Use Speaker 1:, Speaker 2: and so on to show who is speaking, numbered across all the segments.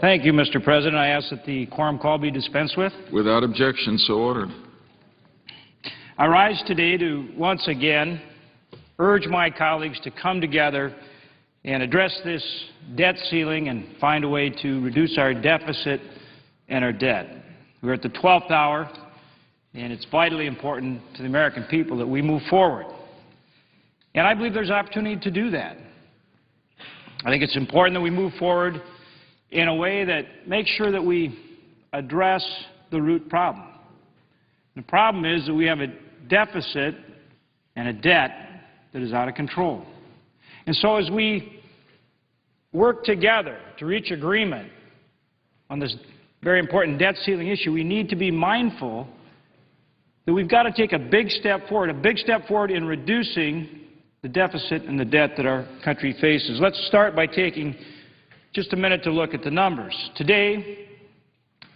Speaker 1: Thank you, Mr. President. I ask that the quorum call be dispensed with.
Speaker 2: Without objection, so ordered.
Speaker 1: I rise today to once again urge my colleagues to come together and address this debt ceiling and find a way to reduce our deficit and our debt. We're at the 12th hour, and it's vitally important to the American people that we move forward. And I believe there's opportunity to do that. I think it's important that we move forward in a way that makes sure that we address the root problem. The problem is that we have a deficit and a debt that is out of control. And so as we work together to reach agreement on this very important debt ceiling issue, we need to be mindful that we've got to take a big step forward in reducing the deficit and the debt that our country faces. Let's start by taking just a minute to look at the numbers. Today,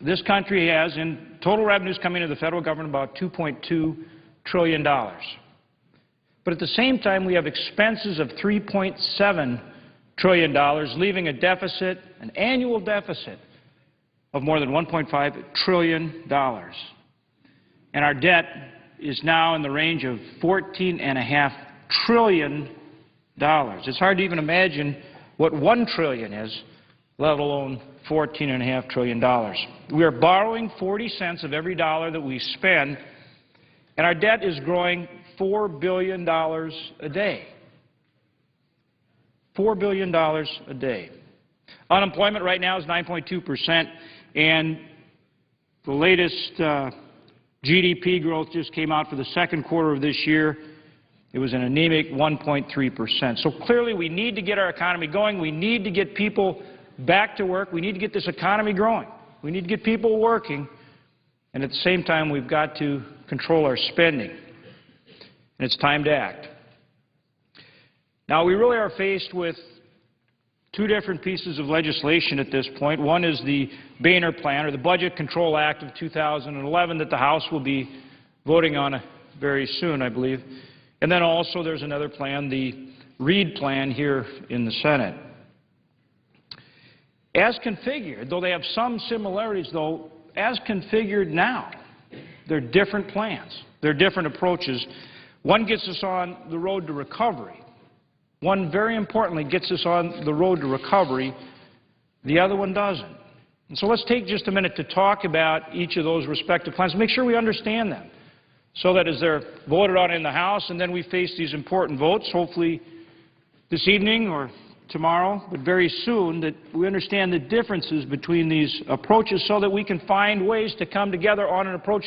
Speaker 1: this country has, in total revenues coming into the federal government, about $2.2 trillion. But at the same time, we have expenses of $3.7 trillion, leaving a deficit, an annual deficit, of more than $1.5 trillion. And our debt is now in the range of $14.5 trillion. It's hard to even imagine what $1 trillion is, let alone $14.5 trillion. We are borrowing 40 cents of every dollar that we spend, and our debt is growing $4 billion a day. $4 billion a day. Unemployment right now is 9.2%, and the latest GDP growth just came out for the second quarter of this year. It was an anemic 1.3%. So clearly we need to get our economy going. We need to get people back to work. We need to get this economy growing. We need to get people working. And at the same time, we've got to control our spending. And it's time to act. Now, we really are faced with two different pieces of legislation at this point. One is the Boehner Plan, or the Budget Control Act of 2011, that the House will be voting on very soon, I believe. And then also there's another plan, the Reid Plan, here in the Senate. As configured, though they have some similarities, though, as configured now, they're different plans. They're different approaches. One gets us on the road to recovery. One, very importantly, gets us on the road to recovery. The other one doesn't. And so let's take just a minute to talk about each of those respective plans, make sure we understand them, so that as they're voted on in the House and then we face these important votes, hopefully this evening or tomorrow, but very soon, that we understand the differences between these approaches so that we can find ways to come together on an approach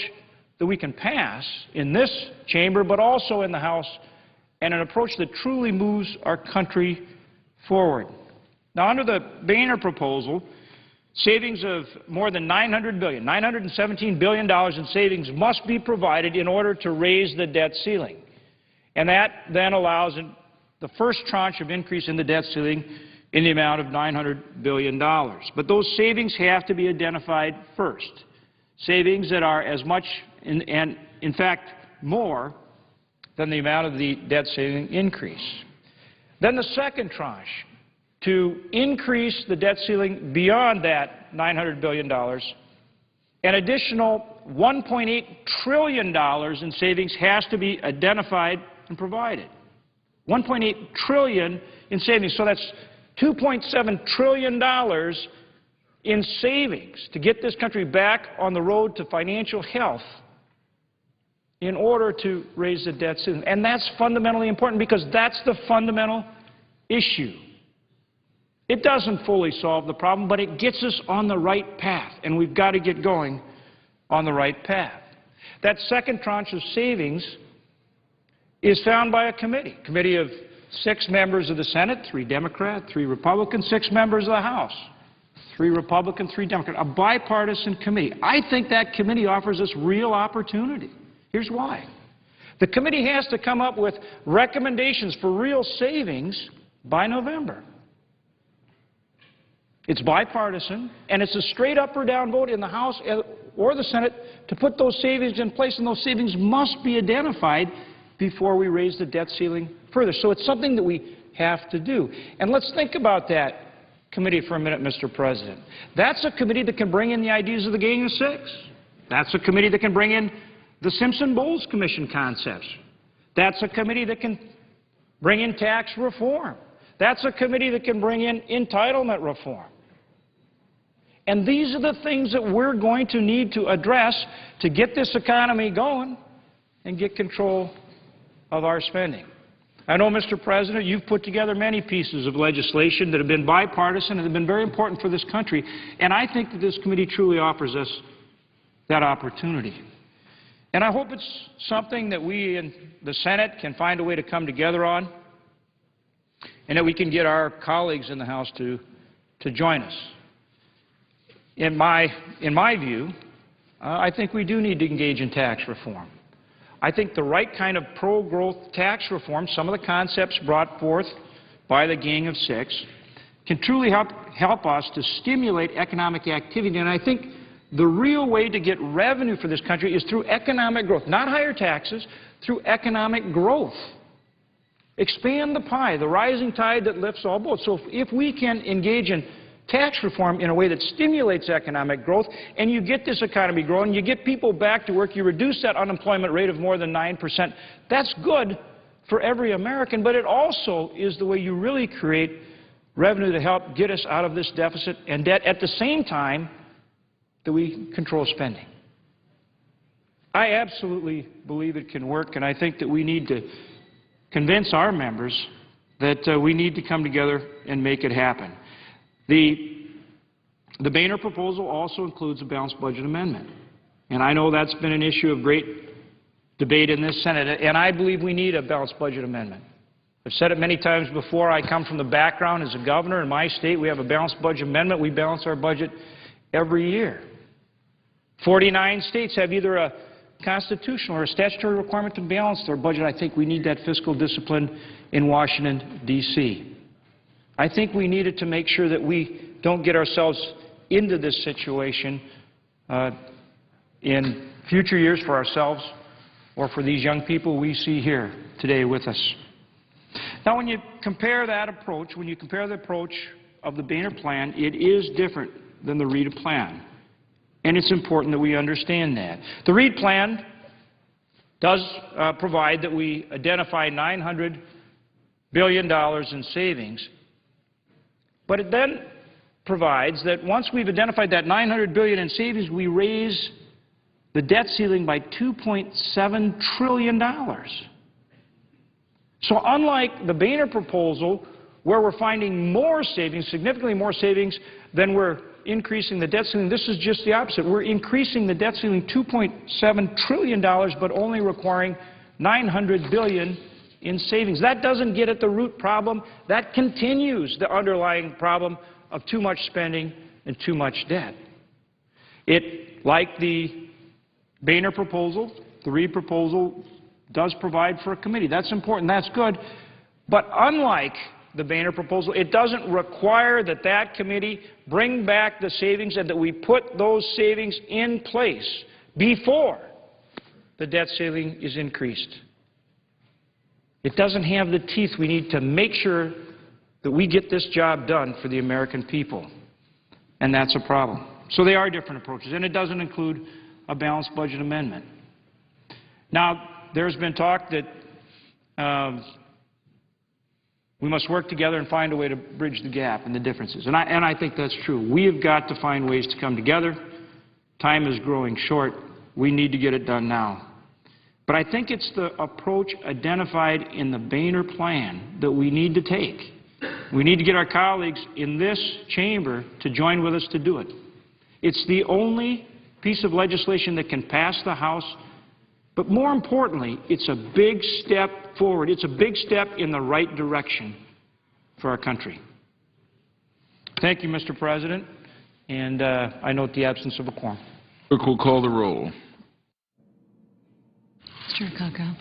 Speaker 1: that we can pass in this chamber, but also in the House, and an approach that truly moves our country forward. Now, under the Boehner proposal, savings of more than $917 billion in savings must be provided in order to raise the debt ceiling. And that then allows the first tranche of increase in the debt ceiling in the amount of $900 billion. But those savings have to be identified first. Savings that are as much, and in fact more, than the amount of the debt ceiling increase. Then the second tranche, to increase the debt ceiling beyond that $900 billion, an additional $1.8 trillion in savings has to be identified and provided. $1.8 trillion in savings. So that's $2.7 trillion in savings to get this country back on the road to financial health in order to raise the debt ceiling. And that's fundamentally important because that's the fundamental issue. It doesn't fully solve the problem, but it gets us on the right path, and we've got to get going on the right path. That second tranche of savings is found by a committee of 6 members of the Senate, 3 Democrat, 3 Republican, 6 members of the House, 3 Republican, 3 Democrat, a bipartisan committee. I think that committee offers us real opportunity. Here's why. The committee has to come up with recommendations for real savings by November. It's bipartisan, and it's a straight up or down vote in the House or the Senate to put those savings in place, and those savings must be identified before we raise the debt ceiling further. So it's something that we have to do. And let's think about that committee for a minute, Mr. President. That's a committee that can bring in the ideas of the Gang of Six. That's a committee that can bring in the Simpson-Bowles Commission concepts. That's a committee that can bring in tax reform. That's a committee that can bring in entitlement reform. And these are the things that we're going to need to address to get this economy going and get control of our spending. I know, Mr. President, you've put together many pieces of legislation that have been bipartisan and have been very important for this country, and I think that this committee truly offers us that opportunity. And I hope it's something that we in the Senate can find a way to come together on, and that we can get our colleagues in the House to join us. In my view, I think we do need to engage in tax reform. I think the right kind of pro-growth tax reform, some of the concepts brought forth by the Gang of Six, can truly help us to stimulate economic activity. And I think the real way to get revenue for this country is through economic growth, not higher taxes, through economic growth. Expand the pie, the rising tide that lifts all boats. So if we can engage in tax reform in a way that stimulates economic growth, and you get this economy growing, you get people back to work, you reduce that unemployment rate of more than 9%, that's good for every American, but it also is the way you really create revenue to help get us out of this deficit and debt at the same time that we control spending. I absolutely believe it can work, and I think that we need to convince our members that we need to come together and make it happen. The Boehner proposal also includes a balanced budget amendment. And I know that's been an issue of great debate in this Senate, and I believe we need a balanced budget amendment. I've said it many times before. I come from the background as a governor in my state. We have a balanced budget amendment. We balance our budget every year. 49 states have either a constitutional or a statutory requirement to balance their budget. I think we need that fiscal discipline in Washington, D.C. I think we needed to make sure that we don't get ourselves into this situation in future years for ourselves or for these young people we see here today with us. Now, when you compare that approach, when you compare the approach of the Boehner plan, it is different than the Reid plan. And it's important that we understand that. The Reid plan does provide that we identify $900 billion in savings. But it then provides that once we've identified that $900 billion in savings, we raise the debt ceiling by $2.7 trillion. So unlike the Boehner proposal, where we're finding more savings, significantly more savings than we're increasing the debt ceiling, this is just the opposite. We're increasing the debt ceiling $2.7 trillion, but only requiring $900 billion in savings. That doesn't get at the root problem. That continues the underlying problem of too much spending and too much debt. It, like the Boehner proposal, the Reid proposal, does provide for a committee. That's important. That's good. But unlike the Boehner proposal, it doesn't require that that committee bring back the savings and that we put those savings in place before the debt ceiling is increased. It doesn't have the teeth we need to make sure that we get this job done for the American people. And that's a problem. So they are different approaches, and it doesn't include a balanced budget amendment. Now, there's been talk that we must work together and find a way to bridge the gap and the differences. And I think that's true. We have got to find ways to come together. Time is growing short. We need to get it done now. But I think it's the approach identified in the Boehner plan that we need to take. We need to get our colleagues in this chamber to join with us to do it. It's the only piece of legislation that can pass the House, but more importantly, it's a big step forward. It's a big step in the right direction for our country. Thank you, Mr. President, and I note the absence of a quorum.
Speaker 2: Clerk will call the roll.
Speaker 3: Mr. Coco.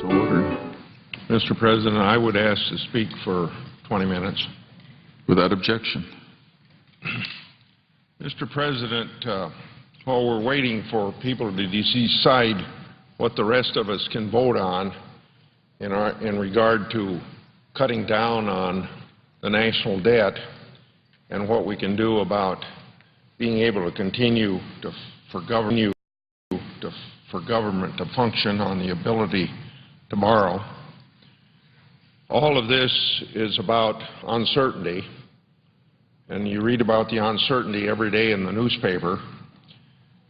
Speaker 2: So ordered.
Speaker 3: Mr. President, I would ask to speak for 20 minutes.
Speaker 2: Without objection.
Speaker 3: Mr. President, while we're waiting for people to decide what the rest of us can vote on in regard to cutting down on the national debt and what we can do about being able to continue for government to function on the ability to borrow, all of this is about uncertainty, and you read about the uncertainty every day in the newspaper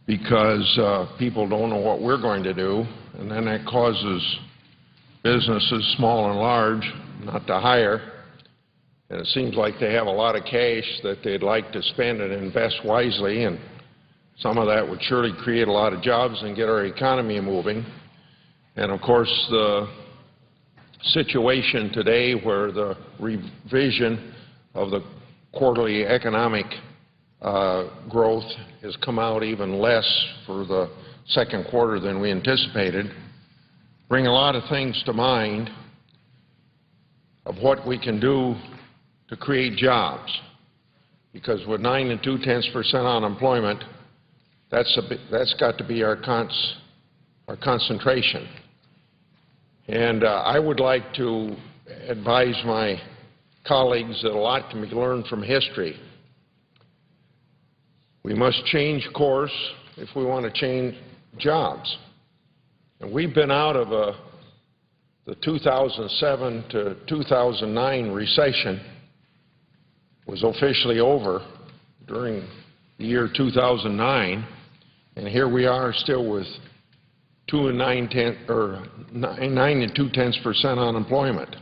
Speaker 3: because people don't know what we're going to do, and then that causes businesses, small and large, not to hire, and it seems like they have a lot of cash that they'd like to spend and invest wisely, and some of that would surely create a lot of jobs and get our economy moving. And of course, the situation today where the revision of the quarterly economic growth has come out even less for the second quarter than we anticipated, bring a lot of things to mind of what we can do to create jobs. Because with 9 2/10% unemployment, that's got to be our concentration. And I would like to advise my colleagues that a lot can be learned from history. We must change course if we want to change jobs. And we've been out of the 2007 to 2009 recession was officially over during the year 2009, and here we are still with 9 2/10% unemployment.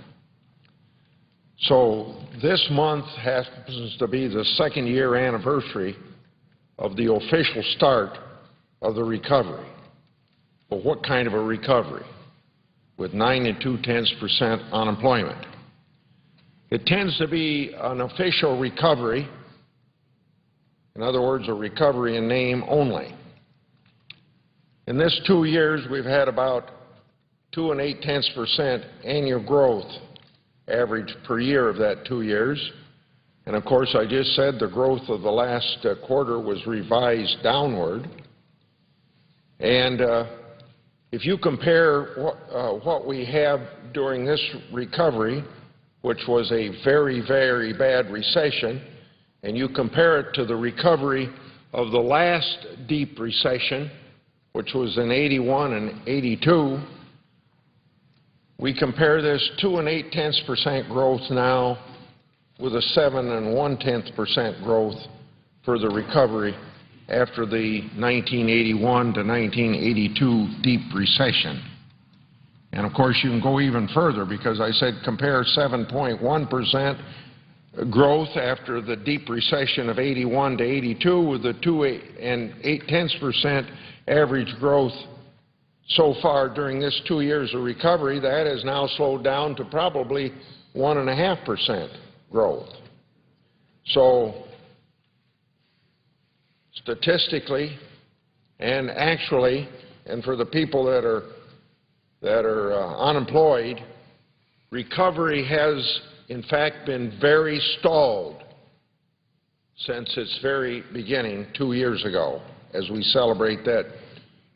Speaker 3: So this month happens to be the second-year anniversary of the official start of the recovery. But what kind of a recovery? With 9 2/10% unemployment. It tends to be an official recovery, in other words, a recovery in name only. In this 2 years, we've had about 2 8/10% annual growth average per year of that 2 years. And of course, I just said the growth of the last quarter was revised downward. And if you compare what we have during this recovery, which was a very, very bad recession, and you compare it to the recovery of the last deep recession, which was in 81 and 82, we compare this 2 8/10% growth now with a 7 1/10% growth for the recovery after the 1981 to 1982 deep recession. And of course, you can go even further because I said compare 7.1% growth after the deep recession of 81 to 82 with the 2 8/10% average growth so far during this 2 years of recovery. That has now slowed down to probably 1.5% growth. So statistically and actually, and for the people that are unemployed, recovery has in fact been very stalled since its very beginning 2 years ago, as we celebrate that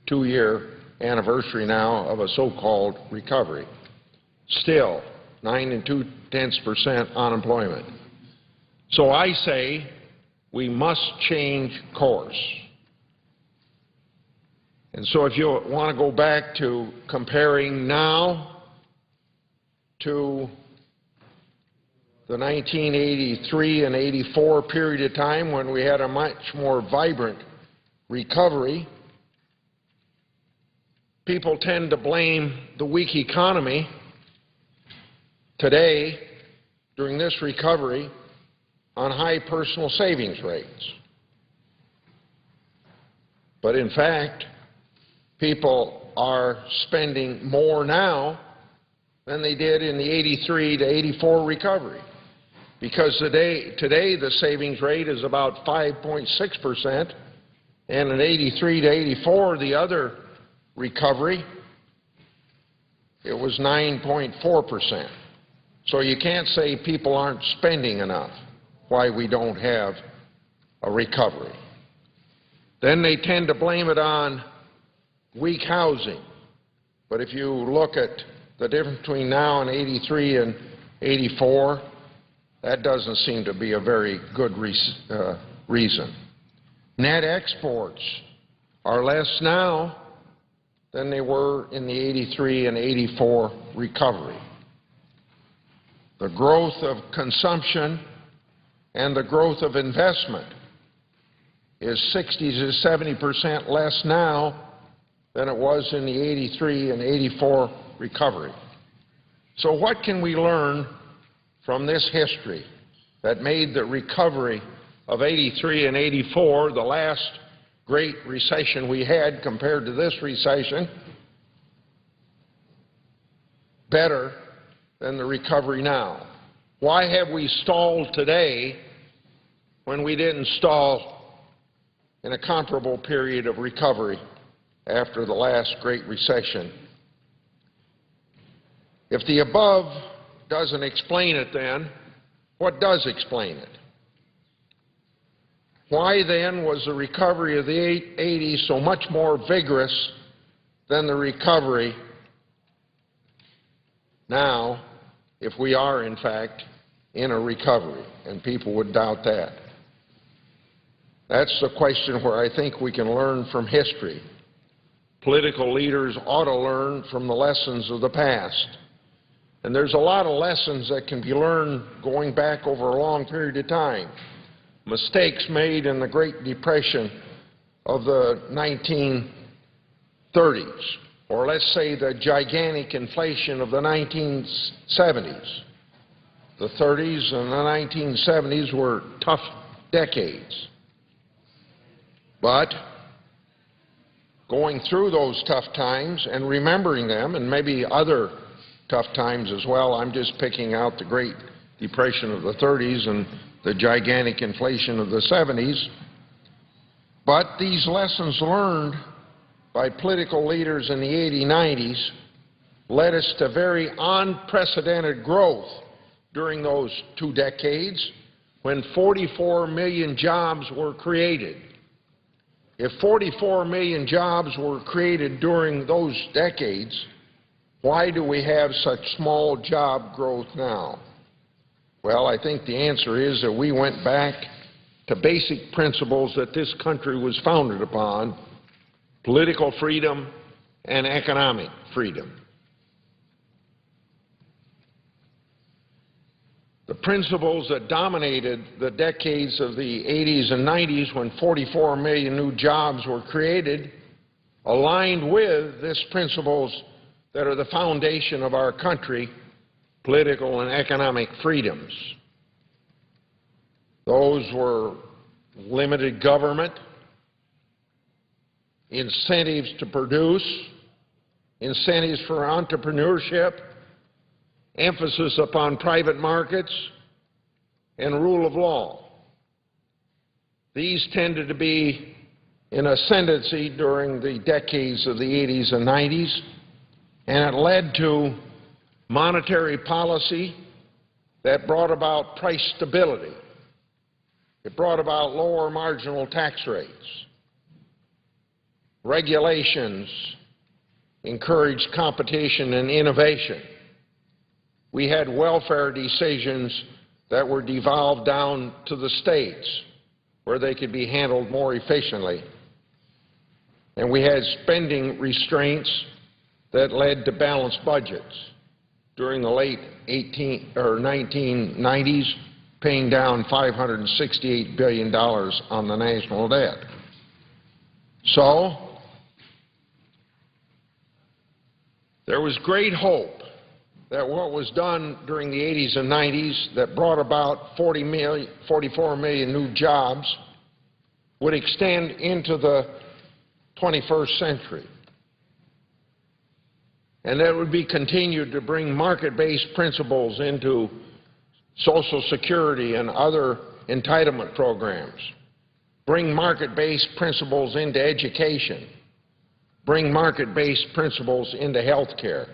Speaker 3: 2-year anniversary now of a so-called recovery. Still, 9 2/10% unemployment. So I say we must change course. And so if you want to go back to comparing now to the 1983 and 84 period of time when we had a much more vibrant recovery, people tend to blame the weak economy today during this recovery on high personal savings rates. But in fact, people are spending more now than they did in the 83 to 84 recovery. Because today the savings rate is about 5.6%, and in 83 to 84, the other recovery, it was 9.4%. So you can't say people aren't spending enough, why we don't have a recovery. Then they tend to blame it on weak housing. But if you look at the difference between now and 83 and 84, that doesn't seem to be a very good reason. Net exports are less now than they were in the 83 and 84 recovery. The growth of consumption and the growth of investment is 60 to 70% less now than it was in the 83 and 84 recovery. So what can we learn from this history that made the recovery of 83 and 84, the last great recession we had compared to this recession, better than the recovery now? Why have we stalled today when we didn't stall in a comparable period of recovery after the last great recession? If the above doesn't explain it, then what does explain it? Why then was the recovery of the 80s so much more vigorous than the recovery now, if we are in fact in a recovery? And people would doubt that. That's the question where I think we can learn from history. Political leaders ought to learn from the lessons of the past. And there's a lot of lessons that can be learned going back over a long period of time. Mistakes made in the Great Depression of the 1930s, or let's say the gigantic inflation of the 1970s. The 30s and the 1970s were tough decades. But going through those tough times and remembering them, and maybe other tough times as well, I'm just picking out the Great Depression of the 30s and the gigantic inflation of the 70s. But these lessons learned by political leaders in the 80s, 90s led us to very unprecedented growth during those 2 decades when 44 million jobs were created. If 44 million jobs were created during those decades, why do we have such small job growth now? Well, I think the answer is that we went back to basic principles that this country was founded upon: political freedom and economic freedom. The principles that dominated the decades of the 80s and 90s when 44 million new jobs were created aligned with these principles that are the foundation of our country: political and economic freedoms. Those were limited government, incentives to produce, incentives for entrepreneurship, emphasis upon private markets, and rule of law. These tended to be in ascendancy during the decades of the 80s and 90s, and it led to monetary policy that brought about price stability. It brought about lower marginal tax rates. Regulations encouraged competition and innovation. We had welfare decisions that were devolved down to the states where they could be handled more efficiently. And we had spending restraints that led to balanced budgets during the late 1990s, paying down $568 billion on the national debt. So There was great hope that what was done during the 80s and 90s that brought about 44 million new jobs would extend into the 21st century. And that would be continued to bring market-based principles into Social Security and other entitlement programs, bring market-based principles into education, bring market-based principles into health care.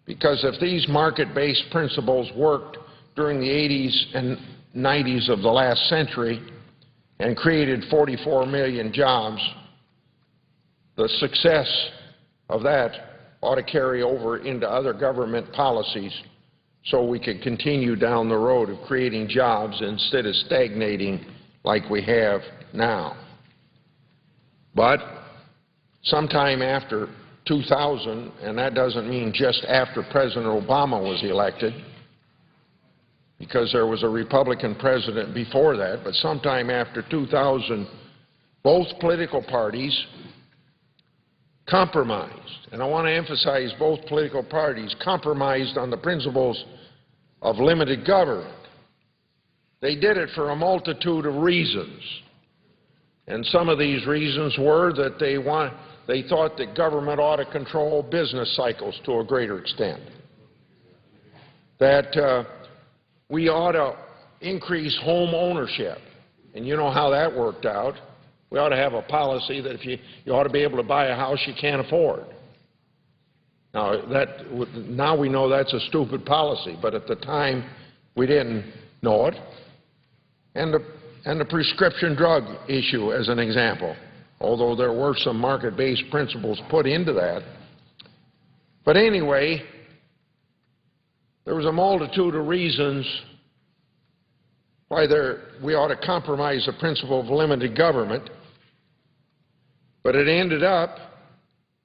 Speaker 3: Because if these market-based principles worked during the 80s and 90s of the last century and created 44 million jobs, the success of that ought to carry over into other government policies so we could continue down the road of creating jobs instead of stagnating like we have now. But sometime after 2000, and that doesn't mean just after President Obama was elected, because there was a Republican president before that, but sometime after 2000, both political parties compromised, and I want to emphasize both political parties compromised on the principles of limited government. They did it for a multitude of reasons, and some of these reasons were that they thought that government ought to control business cycles to a greater extent, that we ought to increase home ownership, and you know how that worked out. We ought to have a policy that if you ought to be able to buy a house you can't afford. Now we know that's a stupid policy, but at the time we didn't know it. And the prescription drug issue as an example, although there were some market-based principles put into that. But anyway, there was a multitude of reasons why we ought to compromise the principle of limited government, but it ended up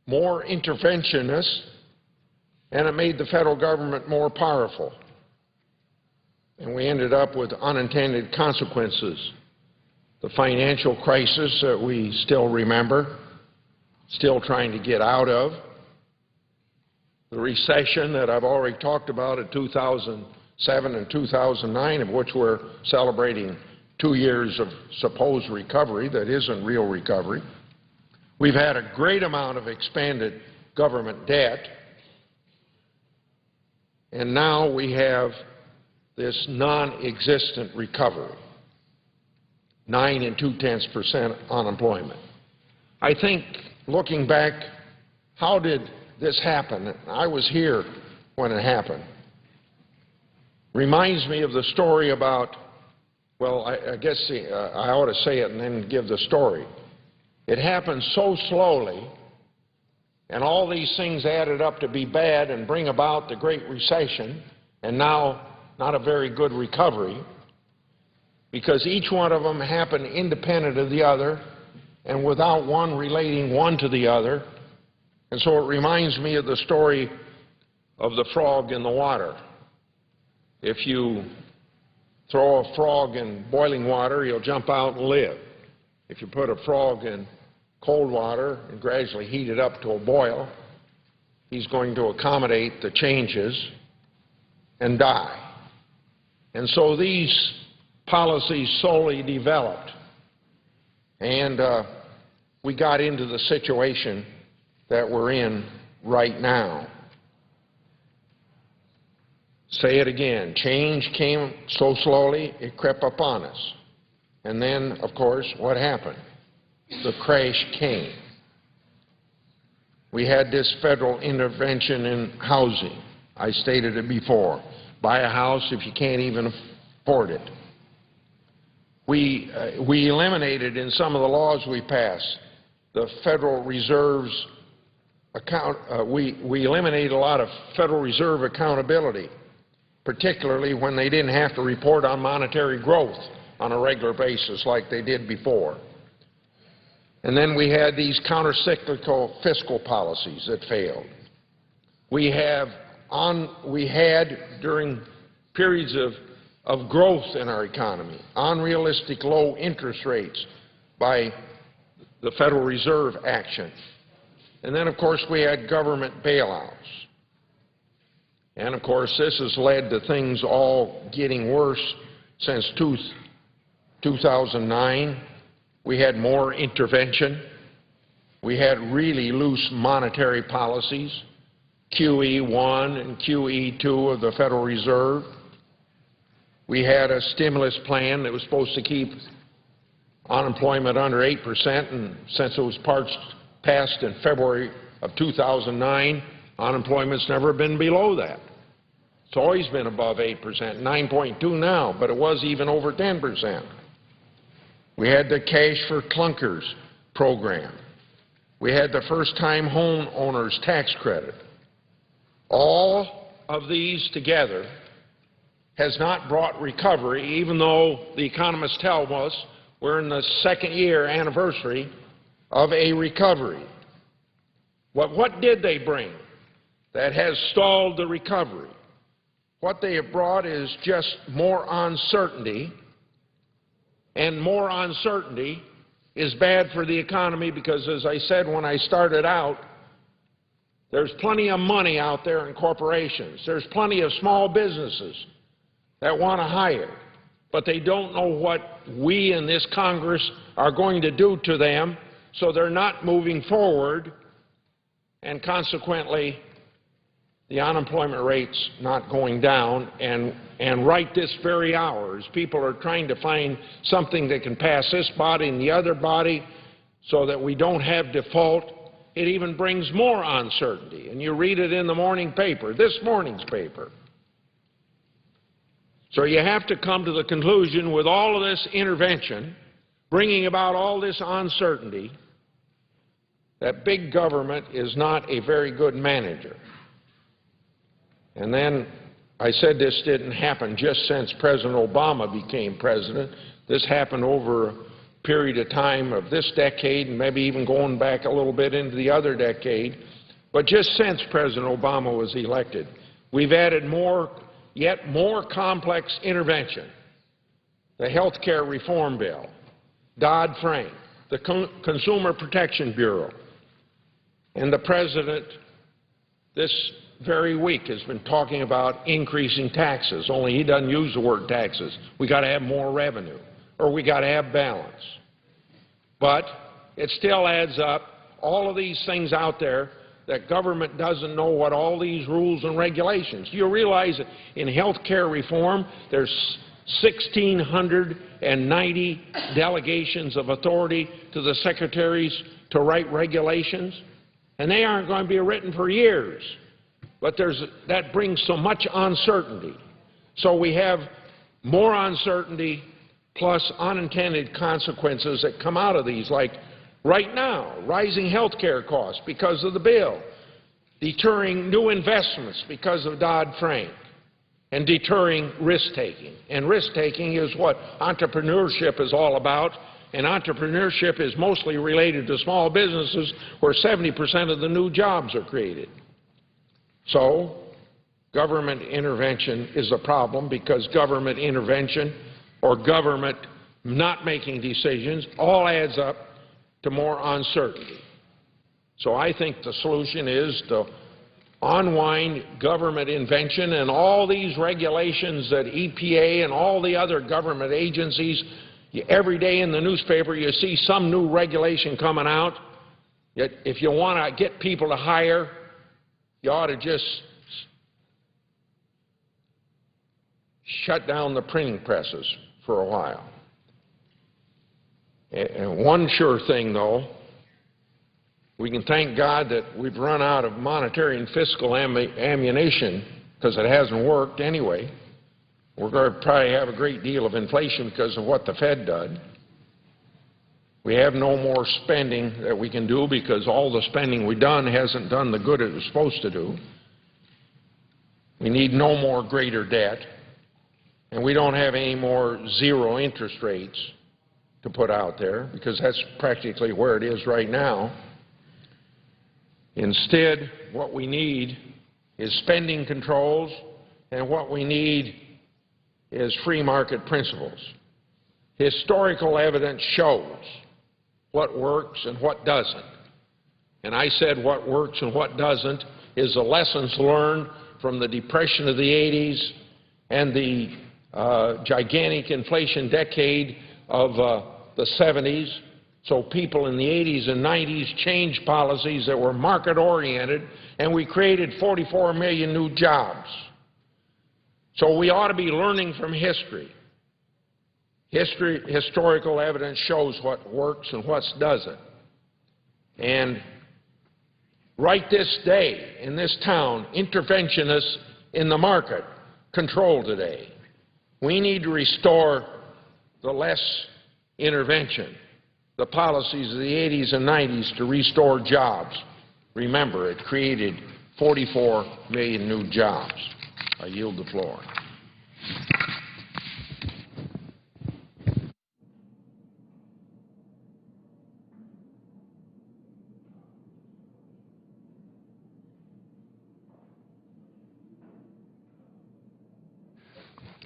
Speaker 3: more interventionist, and it made the federal government more powerful. And we ended up with unintended consequences. The financial crisis that we still remember, still trying to get out of, the recession that I've already talked about in 2007 and 2009, of which we're celebrating 2 years of supposed recovery that isn't real recovery. We've had a great amount of expanded government debt, and now we have this non-existent recovery, 9 2/10% unemployment. I think, looking back, how did this happen? I was here when it happened. Reminds me of the story about, well, I guess I ought to say it and then give the story. It happened so slowly, and all these things added up to be bad and bring about the Great Recession, and now not a very good recovery, because each one of them happened independent of the other and without one relating one to the other. And so it reminds me of the story of the frog in the water. If you throw a frog in boiling water, he'll jump out and live. If you put a frog in cold water and gradually heat it up to a boil, he's going to accommodate the changes and die. And so these policies slowly developed, and we got into the situation that we're in right now. Say it again, change came so slowly it crept up on us. And then, of course, what happened? The crash came. We had this federal intervention in housing. I stated it before. Buy a house if you can't even afford it. We eliminated in some of the laws we passed the Federal Reserve's account. We eliminated a lot of Federal Reserve accountability, particularly when they didn't have to report on monetary growth on a regular basis like they did before. And then we had these countercyclical fiscal policies that failed. We had, during periods of growth in our economy, unrealistic low interest rates by the Federal Reserve action. And then, of course, we had government bailouts. And, of course, this has led to things all getting worse since 2009. We had more intervention. We had really loose monetary policies, QE1 and QE2 of the Federal Reserve. We had a stimulus plan that was supposed to keep unemployment under 8%, and since it was passed in February of 2009, unemployment's never been below that. It's always been above 8%, 9.2 now, but it was even over 10%. We had the Cash for Clunkers program. We had the first-time home owners tax credit. All of these together has not brought recovery, even though the economists tell us we're in the second-year anniversary of a recovery. What did they bring that has stalled the recovery? What they have brought is just more uncertainty, and more uncertainty is bad for the economy because, as I said when I started out, there's plenty of money out there in corporations. There's plenty of small businesses that want to hire, but they don't know what we in this Congress are going to do to them, so they're not moving forward, and consequently, the unemployment rate's not going down, and right this very hour, as people are trying to find something that can pass this body and the other body so that we don't have default, it even brings more uncertainty. And you read it in the morning paper, this morning's paper. So you have to come to the conclusion with all of this intervention, bringing about all this uncertainty, that big government is not a very good manager. And then I said this didn't happen just since President Obama became president. This happened over a period of time of this decade and maybe even going back a little bit into the other decade. But just since President Obama was elected, we've added yet more complex intervention. The health care reform bill, Dodd-Frank, the Consumer Protection Bureau, and the President this very week has been talking about increasing taxes, only he doesn't use the word taxes. We got to have more revenue, or we got to have balance. But it still adds up, all of these things out there, that government doesn't know what all these rules and regulations. You realize that in health care reform, there's 1,690 delegations of authority to the secretaries to write regulations, and they aren't going to be written for years. But that brings so much uncertainty. So we have more uncertainty plus unintended consequences that come out of these, like right now, rising health care costs because of the bill, deterring new investments because of Dodd-Frank, and deterring risk-taking. And risk-taking is what entrepreneurship is all about, and entrepreneurship is mostly related to small businesses where 70% of the new jobs are created. So government intervention is a problem because government intervention or government not making decisions all adds up to more uncertainty. So I think the solution is to unwind government intervention and all these regulations that EPA and all the other government agencies, every day in the newspaper you see some new regulation coming out. Yet if you want to get people to hire, you ought to just shut down the printing presses for a while. And one sure thing, though, we can thank God that we've run out of monetary and fiscal ammunition because it hasn't worked anyway. We're going to probably have a great deal of inflation because of what the Fed did. We have no more spending that we can do because all the spending we've done hasn't done the good it was supposed to do. We need no more greater debt, and we don't have any more zero interest rates to put out there because that's practically where it is right now. Instead, what we need is spending controls, and what we need is free market principles. Historical evidence shows what works and what doesn't. And I said what works and what doesn't is the lessons learned from the Depression of the 80s and the gigantic inflation decade of the 70s. So people in the 80s and 90s changed policies that were market-oriented, and we created 44 million new jobs. So we ought to be learning from history. Historical evidence shows what works and what doesn't. And right this day, in this town, interventionists in the market control today. We need to restore the less intervention, the policies of the 80s and 90s to restore jobs. Remember, it created 44 million new jobs. I yield the floor.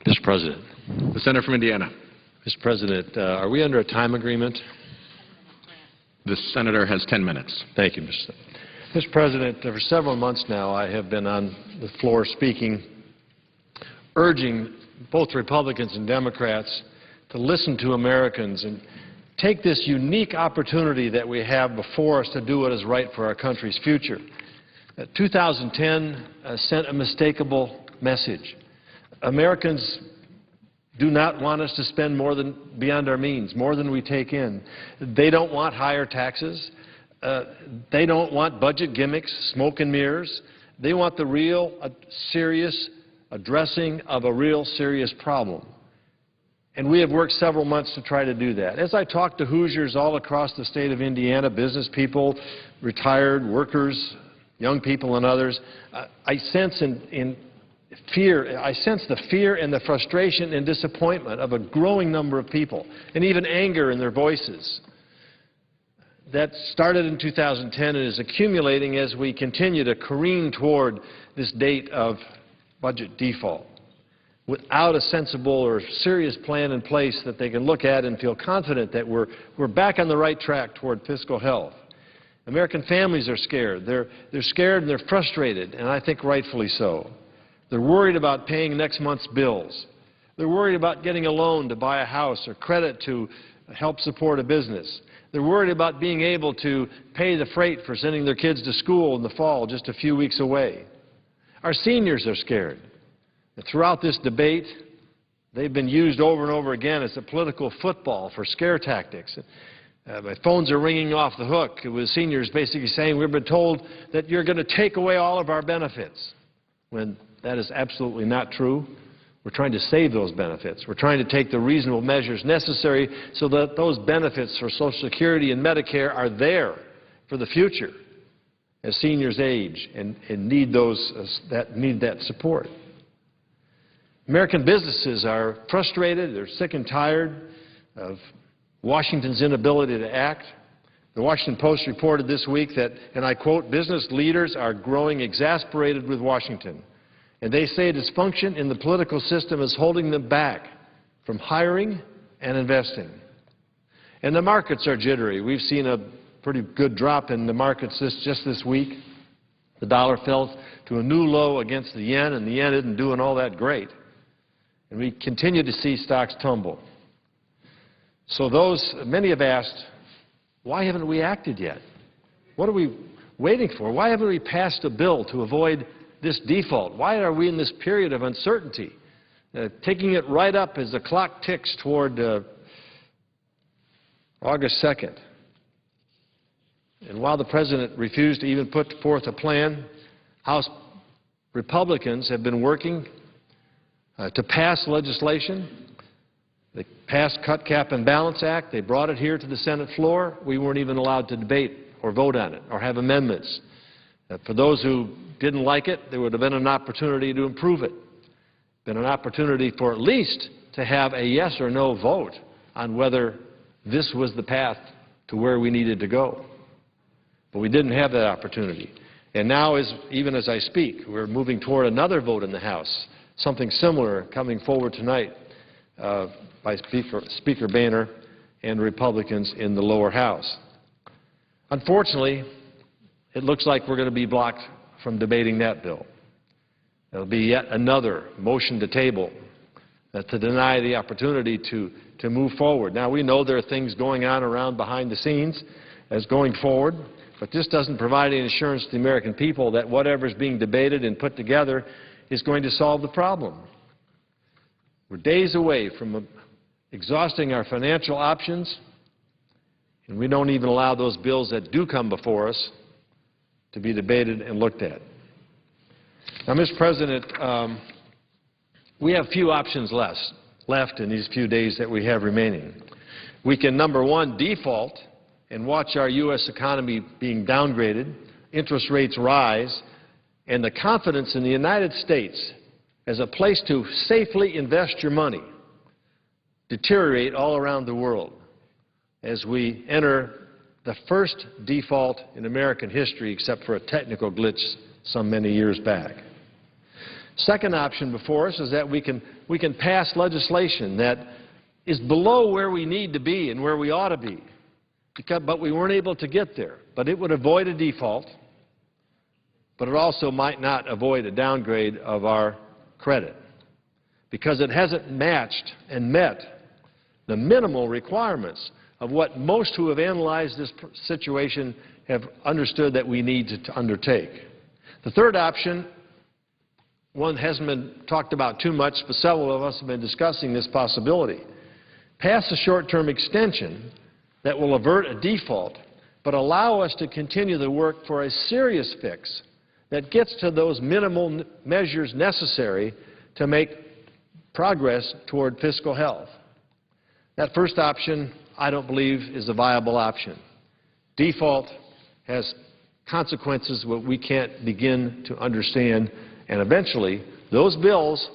Speaker 4: Mr. President.
Speaker 5: The senator from Indiana.
Speaker 4: Mr. President, are we under a time agreement?
Speaker 5: The senator has 10 minutes.
Speaker 4: Thank you, Mr. President. For several months now, I have been on the floor speaking, urging both Republicans and Democrats to listen to Americans and take this unique opportunity that we have before us to do what is right for our country's future. 2010 sent a unmistakable message. Americans do not want us to spend more than beyond our means, more than we take in. They don't want higher taxes. They don't want budget gimmicks, smoke and mirrors. They want the real, serious addressing of a real serious problem. And we have worked several months to try to do that. As I talk to Hoosiers all across the state of Indiana, business people, retired workers, young people and others, I sense the fear and the frustration and disappointment of a growing number of people, and even anger in their voices. That started in 2010 and is accumulating as we continue to careen toward this date of budget default, without a sensible or serious plan in place that they can look at and feel confident that we're back on the right track toward fiscal health. American families are scared. They're scared and they're frustrated, and I think rightfully so. They're worried about paying next month's bills. They're worried about getting a loan to buy a house or credit to help support a business. They're worried about being able to pay the freight for sending their kids to school in the fall just a few weeks away. Our seniors are scared. And throughout this debate, they've been used over and over again as a political football for scare tactics. My phones are ringing off the hook with seniors basically saying, we've been told that you're going to take away all of our benefits, when that is absolutely not true. We're trying to save those benefits. We're trying to take the reasonable measures necessary so that those benefits for Social Security and Medicare are there for the future as seniors age and need that support. American businesses are frustrated. They're sick and tired of Washington's inability to act. The Washington Post reported this week that, and I quote, business leaders are growing exasperated with Washington. And they say dysfunction in the political system is holding them back from hiring and investing. And the markets are jittery. We've seen a pretty good drop in the markets just this week. The dollar fell to a new low against the yen, and the yen isn't doing all that great. And we continue to see stocks tumble. So many have asked, why haven't we acted yet? What are we waiting for? Why haven't we passed a bill to avoid this default? Why are we in this period of uncertainty? Taking it right up as the clock ticks toward August 2nd. And while the President refused to even put forth a plan, House Republicans have been working to pass legislation. They passed Cut, Cap, and Balance Act. They brought it here to the Senate floor. We weren't even allowed to debate or vote on it or have amendments. For those who didn't like it, there would have been an opportunity to improve it, been an opportunity for at least to have a yes or no vote on whether this was the path to where we needed to go. But we didn't have that opportunity. And now, even as I speak, we're moving toward another vote in the House, something similar coming forward tonight by Speaker Boehner and Republicans in the lower house. Unfortunately, it looks like we're going to be blocked from debating that bill. There'll be yet another motion to table to deny the opportunity to move forward. Now, we know there are things going on around behind the scenes as going forward, but this doesn't provide any assurance to the American people that whatever is being debated and put together is going to solve the problem. We're days away from exhausting our financial options, and we don't even allow those bills that do come before us to be debated and looked at. Now, Mr. President, we have few options left in these few days that we have remaining. We can, number one, default and watch our U.S. economy being downgraded, interest rates rise, and the confidence in the United States as a place to safely invest your money deteriorate all around the world as we enter the first default in American history, except for a technical glitch some many years back. Second option before us is that we can pass legislation that is below where we need to be and where we ought to be, but we weren't able to get there. But it would avoid a default, but it also might not avoid a downgrade of our credit because it hasn't matched and met the minimal requirements of what most who have analyzed this situation have understood that we need to undertake. The third option, one hasn't been talked about too much, but several of us have been discussing this possibility. Pass a short-term extension that will avert a default, but allow us to continue the work for a serious fix that gets to those minimal measures necessary to make progress toward fiscal health. That first option, I don't believe, is a viable option. Default has consequences that we can't begin to understand, and eventually those bills,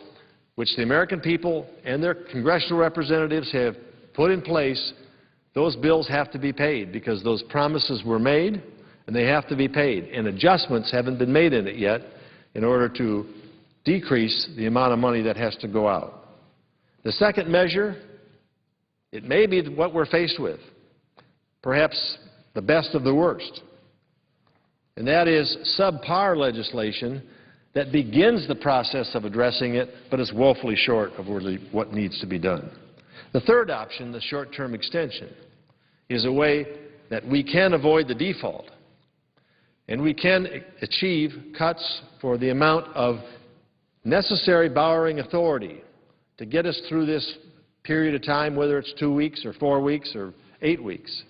Speaker 4: which the American people and their congressional representatives have put in place, those bills have to be paid because those promises were made and they have to be paid. And adjustments haven't been made in it yet in order to decrease the amount of money that has to go out. The second measure, it may be what we're faced with, perhaps the best of the worst, and that is subpar legislation that begins the process of addressing it, but is woefully short of really what needs to be done. The third option, the short-term extension, is a way that we can avoid the default, and we can achieve cuts for the amount of necessary borrowing authority to get us through this period of time, whether it's 2 weeks or 4 weeks or 8 weeks.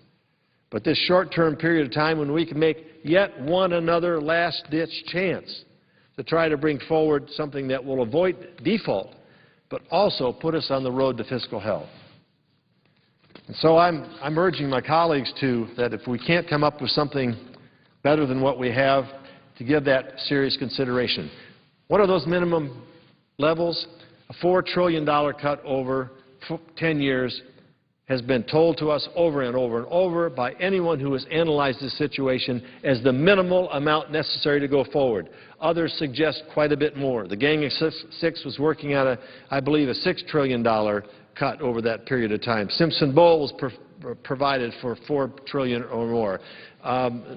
Speaker 4: But this short-term period of time when we can make yet another last-ditch chance to try to bring forward something that will avoid default, but also put us on the road to fiscal health. And so I'm urging my colleagues that if we can't come up with something better than what we have, to give that serious consideration. What are those minimum levels? A $4 trillion cut over 10 years has been told to us over and over and over by anyone who has analyzed this situation as the minimal amount necessary to go forward. Others suggest quite a bit more. The Gang of Six was working on, I believe, a $6 trillion cut over that period of time. Simpson-Bowles provided for $4 trillion or more.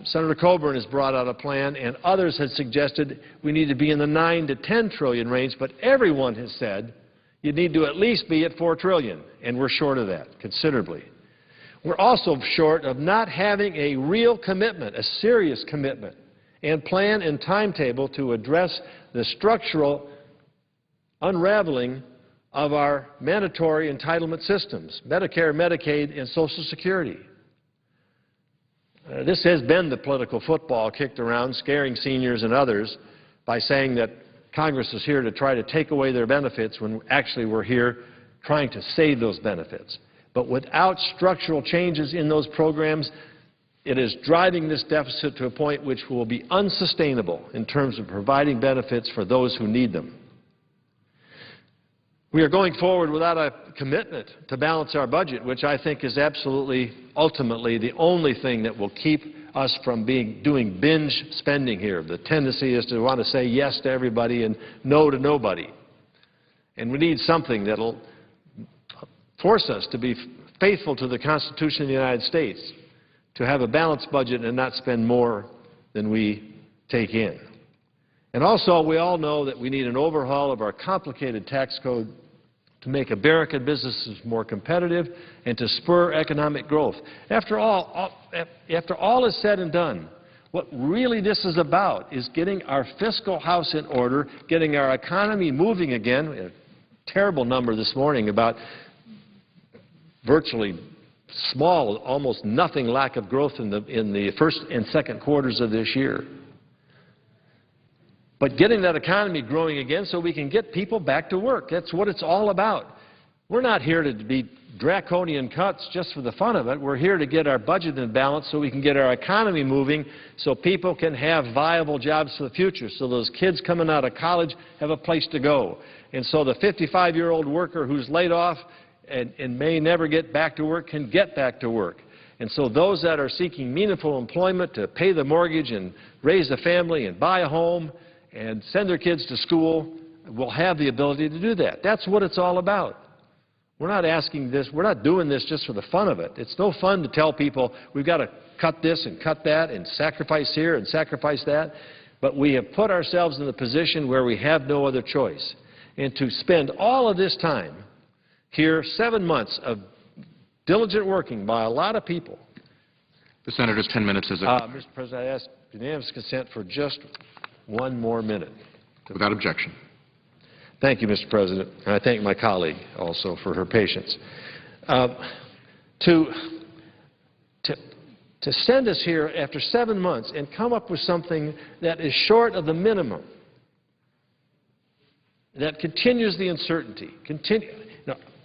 Speaker 4: Senator Coburn has brought out a plan, and others had suggested we need to be in the $9 to $10 trillion range, but everyone has said you need to at least be at $4 trillion, and we're short of that considerably. We're also short of not having a real commitment, a serious commitment, and plan and timetable to address the structural unraveling of our mandatory entitlement systems, Medicare, Medicaid, and Social Security. This has been the political football kicked around, scaring seniors and others by saying that Congress is here to try to take away their benefits when actually we're here trying to save those benefits. But without structural changes in those programs, it is driving this deficit to a point which will be unsustainable in terms of providing benefits for those who need them. We are going forward without a commitment to balance our budget, which I think is absolutely, ultimately, the only thing that will keep us from doing binge spending here. The tendency is to want to say yes to everybody and no to nobody. And we need something that will force us to be faithful to the Constitution of the United States, to have a balanced budget and not spend more than we take in. And also, we all know that we need an overhaul of our complicated tax code to make American businesses more competitive and to spur economic growth. After all is said and done, what really this is about is getting our fiscal house in order, getting our economy moving again. We had a terrible number this morning about virtually small, almost nothing lack of growth in the first and second quarters of this year. But getting that economy growing again so we can get people back to work. That's what it's all about. We're not here to be draconian cuts just for the fun of it. We're here to get our budget in balance so we can get our economy moving so people can have viable jobs for the future, so those kids coming out of college have a place to go. And so the 55-year-old worker who's laid off and may never get back to work can get back to work. And so those that are seeking meaningful employment to pay the mortgage and raise a family and buy a home and send their kids to school will have the ability to do that. That's what it's all about. We're not asking this, we're not doing this just for the fun of it. It's no fun to tell people we've got to cut this and cut that and sacrifice here and sacrifice that. But we have put ourselves in the position where we have no other choice. And to spend all of this time here, 7 months of diligent working by a lot of people.
Speaker 5: The senator's 10 minutes is
Speaker 4: Mr. President, I ask unanimous consent for just one more minute.
Speaker 5: without objection.
Speaker 4: Thank you, Mr. President, and I thank my colleague also for her patience. To send us here after 7 months and come up with something that is short of the minimum, that continues the uncertainty,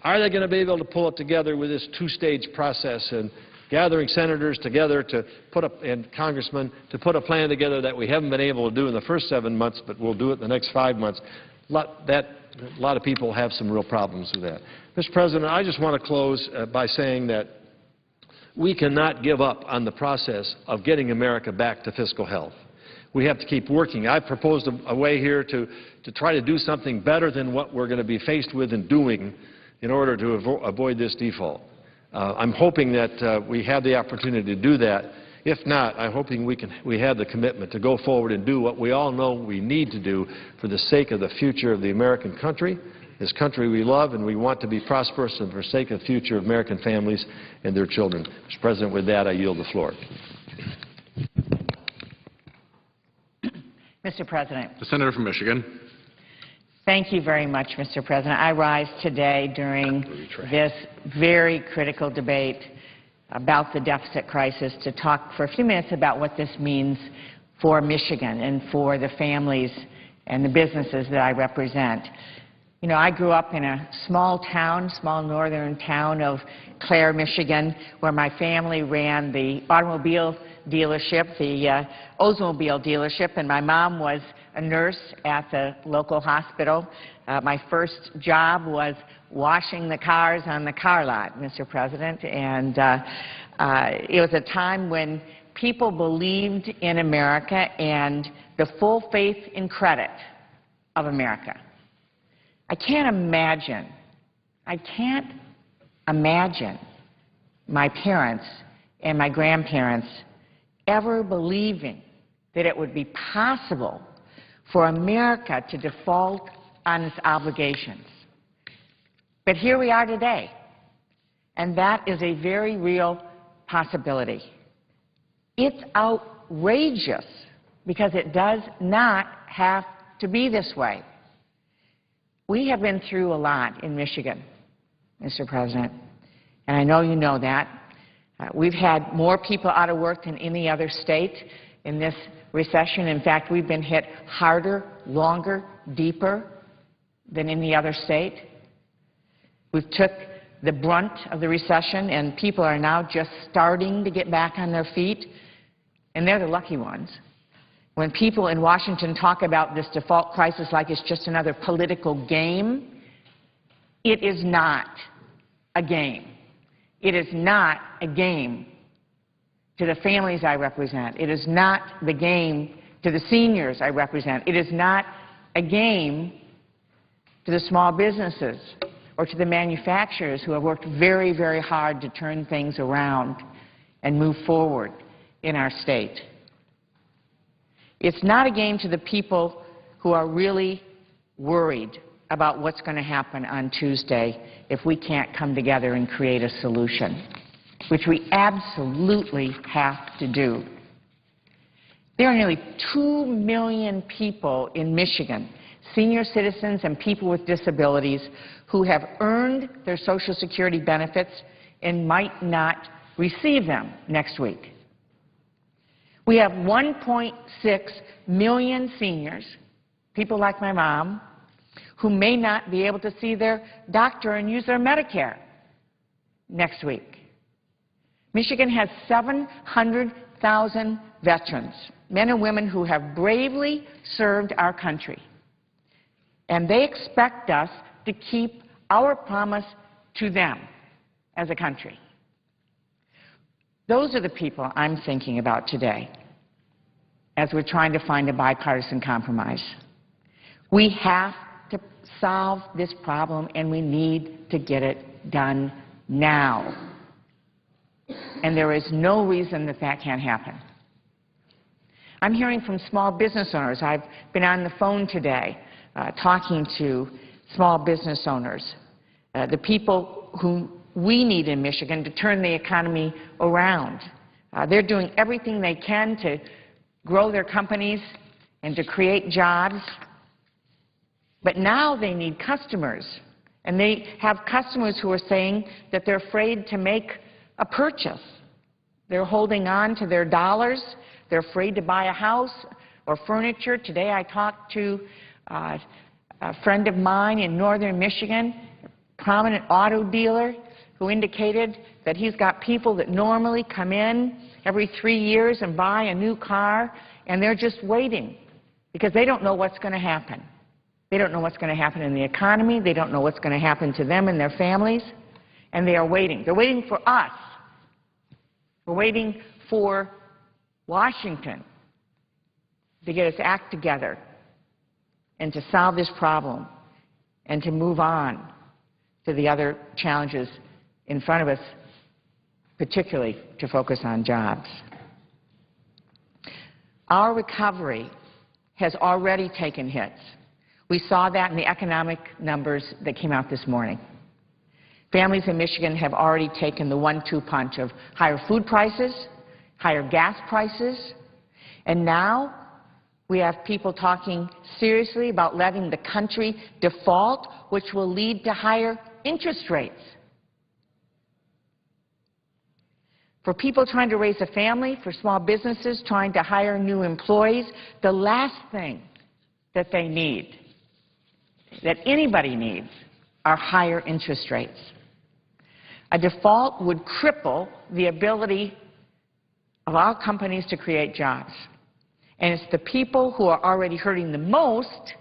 Speaker 4: are they going to be able to pull it together with this two-stage process and gathering senators together to put up, and congressmen to put a plan together that we haven't been able to do in the first 7 months, but we'll do it in the next 5 months? A lot of people have some real problems with that. Mr. President, I just want to close by saying that we cannot give up on the process of getting America back to fiscal health. We have to keep working. I've proposed a way here to try to do something better than what we're going to be faced with and doing in order to avoid this default. I'm hoping that we have the opportunity to do that. If not, I'm hoping we have the commitment to go forward and do what we all know we need to do for the sake of the future of the American country, this country we love and we want to be prosperous, and for the sake of the future of American families and their children. Mr. President, with that, I yield the floor.
Speaker 6: Mr. President.
Speaker 5: The senator from Michigan.
Speaker 6: Thank you very much, Mr. President. I rise today during this very critical debate about the deficit crisis to talk for a few minutes about what this means for Michigan and for the families and the businesses that I represent. You know, I grew up in a small northern town of Clare, Michigan, where my family ran the automobile dealership, the Oldsmobile dealership, and my mom was a nurse at the local hospital. My first job was washing the cars on the car lot, Mr. President, and it was a time when people believed in America and the full faith and credit of America. I can't imagine my parents and my grandparents ever believing that it would be possible for America to default on its obligations. But here we are today, and that is a very real possibility. It's outrageous because it does not have to be this way. We have been through a lot in Michigan, Mr. President, and I know you know that. We've had more people out of work than any other state in this recession. In fact, we've been hit harder, longer, deeper than any other state. We've took the brunt of the recession, and people are now just starting to get back on their feet, and they're the lucky ones. When people in Washington talk about this default crisis like it's just another political game, it is not a game. It is not a game to the families I represent. It is not the game to the seniors I represent. It is not a game to the small businesses or to the manufacturers who have worked very, very hard to turn things around and move forward in our state. It's not a game to the people who are really worried about what's going to happen on Tuesday if we can't come together and create a solution, which we absolutely have to do. There are nearly 2 million people in Michigan, senior citizens and people with disabilities, who have earned their Social Security benefits and might not receive them next week. We have 1.6 million seniors, people like my mom, who may not be able to see their doctor and use their Medicare next week. Michigan has 700,000 veterans, men and women who have bravely served our country. And they expect us to keep our promise to them as a country. Those are the people I'm thinking about today as we're trying to find a bipartisan compromise. We have to solve this problem, and we need to get it done now. And there is no reason that that can't happen. I'm hearing from small business owners. I've been on the phone today talking to small business owners, the people who we need in Michigan to turn the economy around. They're doing everything they can to grow their companies and to create jobs. But now they need customers. And they have customers who are saying that they're afraid to make a purchase. They're holding on to their dollars. They're afraid to buy a house or furniture. Today I talked to a friend of mine in northern Michigan, a prominent auto dealer, who indicated that he's got people that normally come in every 3 years and buy a new car, and they're just waiting because they don't know what's going to happen. They don't know what's going to happen in the economy. They don't know what's going to happen to them and their families, and they are waiting. They're waiting for us. We're waiting for Washington to get its act together and to solve this problem and to move on to the other challenges in front of us, particularly to focus on jobs. Our recovery has already taken hits. We saw that in the economic numbers that came out this morning. Families in Michigan have already taken the 1-2 punch of higher food prices, higher gas prices, and now we have people talking seriously about letting the country default, which will lead to higher interest rates. For people trying to raise a family, for small businesses trying to hire new employees, the last thing that they need, that anybody needs, are higher interest rates. A default would cripple the ability of our companies to create jobs. And it's the people who are already hurting the most,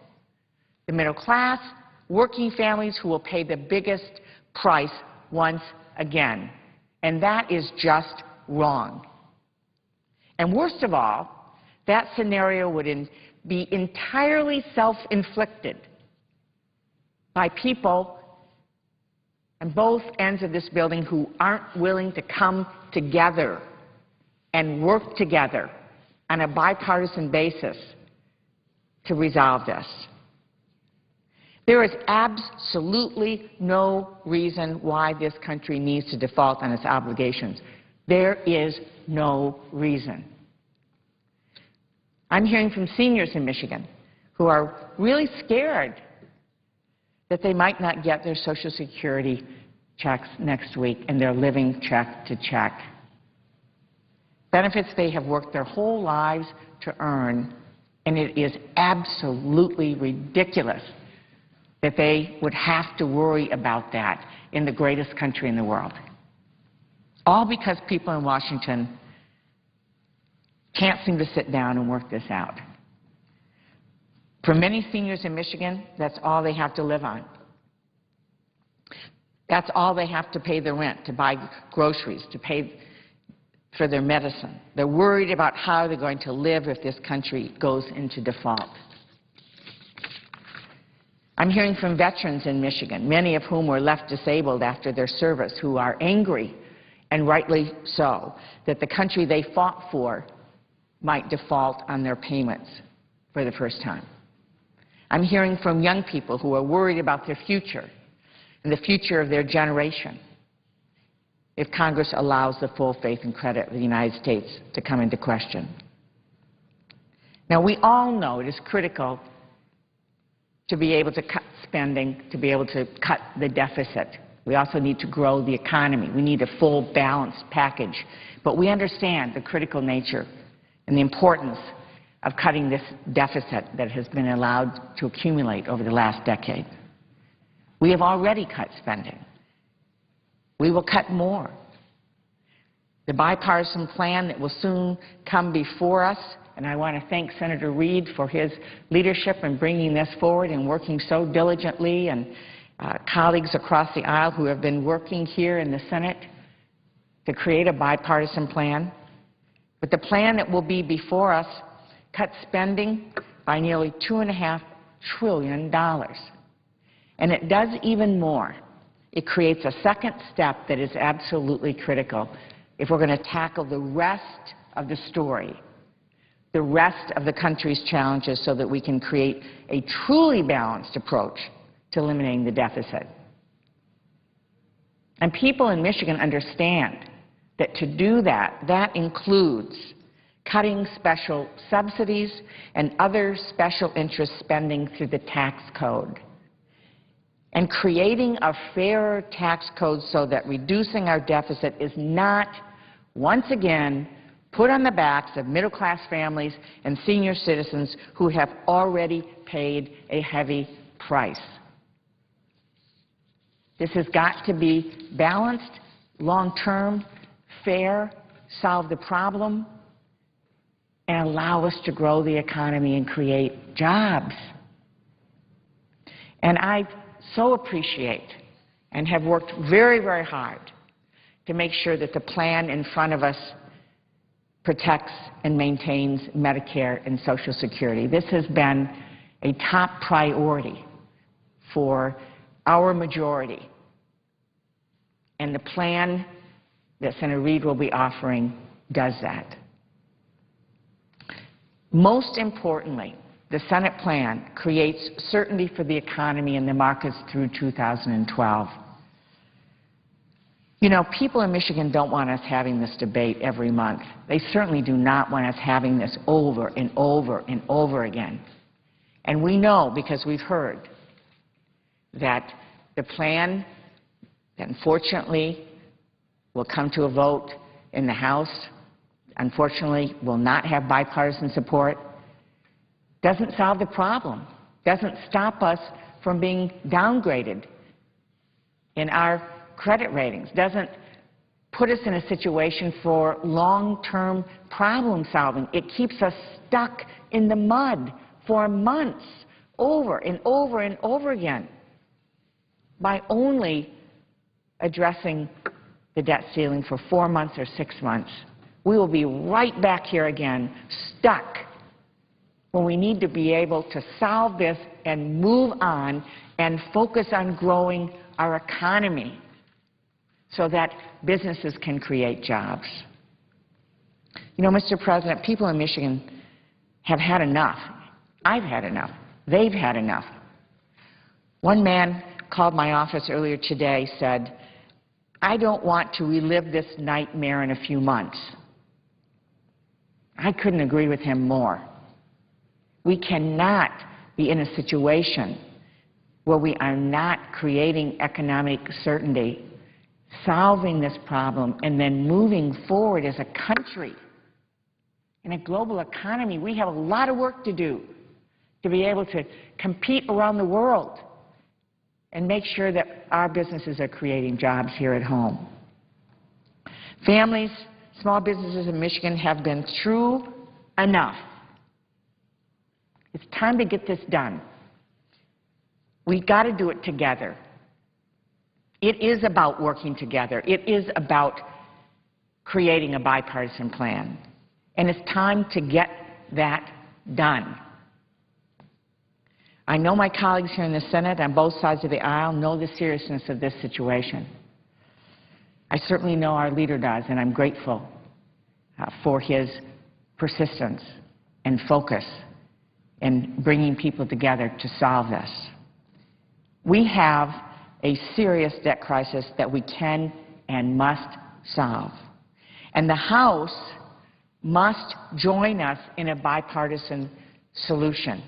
Speaker 6: the middle class, working families, who will pay the biggest price once again. And that is just wrong. And worst of all, that scenario would be entirely self-inflicted by people on both ends of this building who aren't willing to come together and work together on a bipartisan basis to resolve this. There is absolutely no reason why this country needs to default on its obligations. There is no reason. I'm hearing from seniors in Michigan who are really scared that they might not get their Social Security checks next week and they're living check to check. Benefits they have worked their whole lives to earn, and it is absolutely ridiculous that they would have to worry about that in the greatest country in the world. All because people in Washington can't seem to sit down and work this out. For many seniors in Michigan, that's all they have to live on. That's all they have to pay their rent, to buy groceries, to pay for their medicine. They're worried about how they're going to live if this country goes into default. I'm hearing from veterans in Michigan, many of whom were left disabled after their service, who are angry, and rightly so, that the country they fought for might default on their payments for the first time. I'm hearing from young people who are worried about their future and the future of their generation if Congress allows the full faith and credit of the United States to come into question. Now, we all know it is critical to be able to cut spending, to be able to cut the deficit. We also need to grow the economy. We need a full, balanced package. But we understand the critical nature and the importance of cutting this deficit that has been allowed to accumulate over the last decade. We have already cut spending. We will cut more. The bipartisan plan that will soon come before us, and I want to thank Senator Reid for his leadership in bringing this forward and working so diligently, and colleagues across the aisle who have been working here in the Senate to create a bipartisan plan. But the plan that will be before us cuts spending by nearly $2.5 trillion. And it does even more. It creates a second step that is absolutely critical if we're going to tackle the rest of the story, the rest of the country's challenges, so that we can create a truly balanced approach to eliminating the deficit. And people in Michigan understand that to do that, that includes cutting special subsidies and other special interest spending through the tax code, and creating a fairer tax code so that reducing our deficit is not, once again, put on the backs of middle-class families and senior citizens who have already paid a heavy price. This has got to be balanced, long-term, fair, solve the problem, and allow us to grow the economy and create jobs. And I so appreciate and have worked very, very hard to make sure that the plan in front of us protects and maintains Medicare and Social Security. This has been a top priority for our majority. And the plan that Senator Reid will be offering does that. Most importantly, the Senate plan creates certainty for the economy and the markets through 2012. You know, people in Michigan don't want us having this debate every month. They certainly do not want us having this over and over and over again. And we know, because we've heard, that the plan that unfortunately will come to a vote in the House, unfortunately will not have bipartisan support, doesn't solve the problem, doesn't stop us from being downgraded in our credit ratings, doesn't put us in a situation for long-term problem solving. It keeps us stuck in the mud for months, over and over and over again, by only addressing the debt ceiling for 4 months or 6 months. We will be right back here again, stuck, when we need to be able to solve this and move on and focus on growing our economy so that businesses can create jobs. You know, Mr. President, people in Michigan have had enough. I've had enough. They've had enough. One man called my office earlier today, said, "I don't want to relive this nightmare in a few months." I couldn't agree with him more. We cannot be in a situation where we are not creating economic certainty, solving this problem, and then moving forward as a country. In a global economy, we have a lot of work to do to be able to compete around the world and make sure that our businesses are creating jobs here at home. Families, small businesses in Michigan have been through enough. It's time to get this done. We've got to do it together. It is about working together. It is about creating a bipartisan plan. And it's time to get that done. I know my colleagues here in the Senate on both sides of the aisle know the seriousness of this situation. I certainly know our leader does, and I'm grateful for his persistence and focus in bringing people together to solve this. We have a serious debt crisis that we can and must solve. And the House must join us in a bipartisan solution.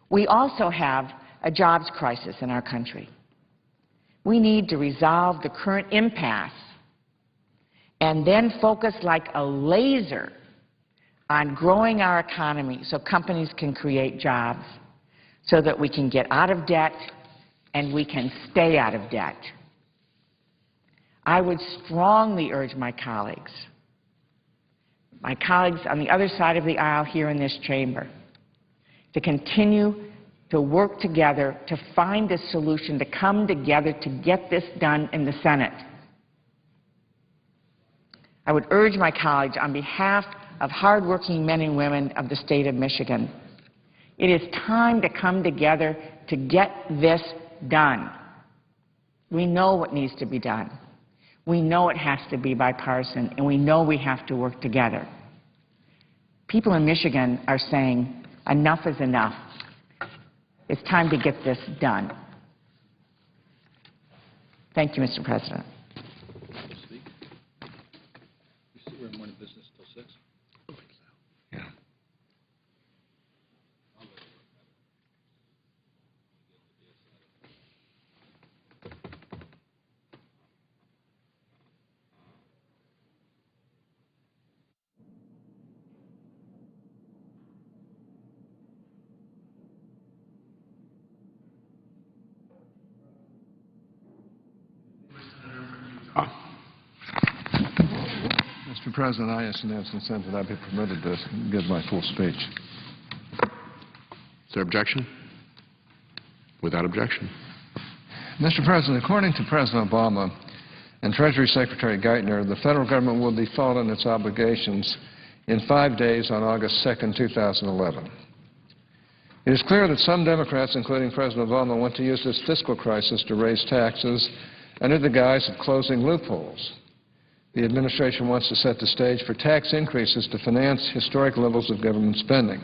Speaker 6: We also have a jobs crisis in our country. We need to resolve the current impasse and then focus like a laser on growing our economy so companies can create jobs, so that we can get out of debt and we can stay out of debt. I would strongly urge my colleagues on the other side of the aisle here in this chamber, to continue to work together to find a solution, to come together to get this done in the Senate. I would urge my colleagues on behalf of hardworking men and women of the state of Michigan, it is time to come together to get this done. We know what needs to be done. We know it has to be bipartisan, and we know we have to work together. People in Michigan are saying enough is enough. It's time to get this done. Thank you, Mr. President.
Speaker 7: Mr. President, I ask in the consent that I be permitted to give my full speech.
Speaker 5: Is there objection? Without objection.
Speaker 7: Mr. President, according to President Obama and Treasury Secretary Geithner, the federal government will default on its obligations in 5 days on August 2, 2011. It is clear that some Democrats, including President Obama, want to use this fiscal crisis to raise taxes under the guise of closing loopholes. The administration wants to set the stage for tax increases to finance historic levels of government spending.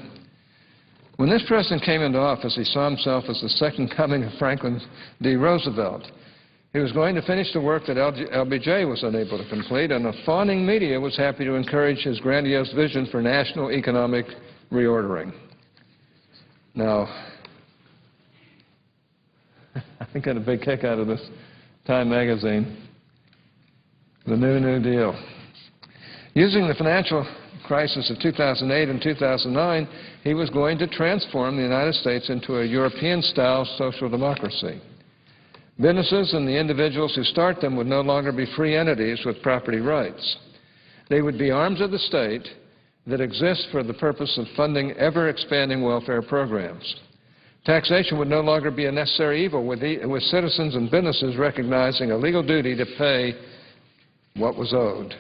Speaker 7: When this president came into office, he saw himself as the second coming of Franklin D. Roosevelt. He was going to finish the work that LBJ was unable to complete, and a fawning media was happy to encourage his grandiose vision for national economic reordering. Now, I got a big kick out of this Time magazine. The New Deal. Using the financial crisis of 2008 and 2009, he was going to transform the United States into a European-style social democracy. Businesses and the individuals who start them would no longer be free entities with property rights. They would be arms of the state that exist for the purpose of funding ever-expanding welfare programs. Taxation would no longer be a necessary evil, with citizens and businesses recognizing a legal duty to pay what was owed,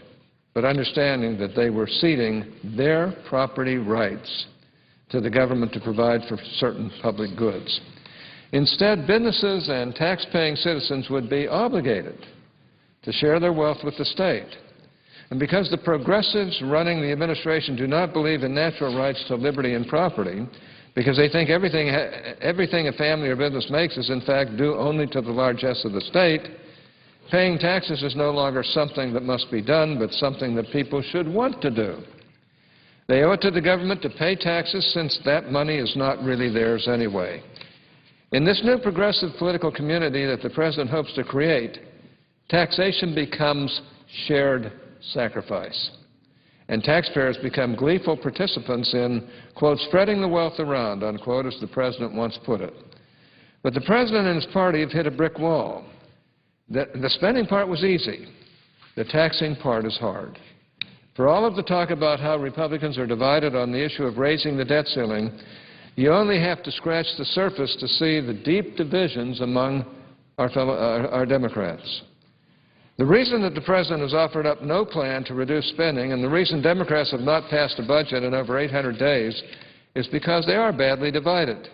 Speaker 7: but understanding that they were ceding their property rights to the government to provide for certain public goods. Instead, businesses and tax-paying citizens would be obligated to share their wealth with the state. And because the progressives running the administration do not believe in natural rights to liberty and property, because they think everything a family or business makes is in fact due only to the largesse of the state, paying taxes is no longer something that must be done, but something that people should want to do. They owe it to the government to pay taxes, since that money is not really theirs anyway. In this new progressive political community that the President hopes to create, taxation becomes shared sacrifice, and taxpayers become gleeful participants in, quote, spreading the wealth around, unquote, as the President once put it. But the President and his party have hit a brick wall. The spending part was easy. The taxing part is hard. For all of the talk about how Republicans are divided on the issue of raising the debt ceiling, you only have to scratch the surface to see the deep divisions among our Democrats. The reason that the President has offered up no plan to reduce spending, and the reason Democrats have not passed a budget in over 800 days, is because they are badly divided.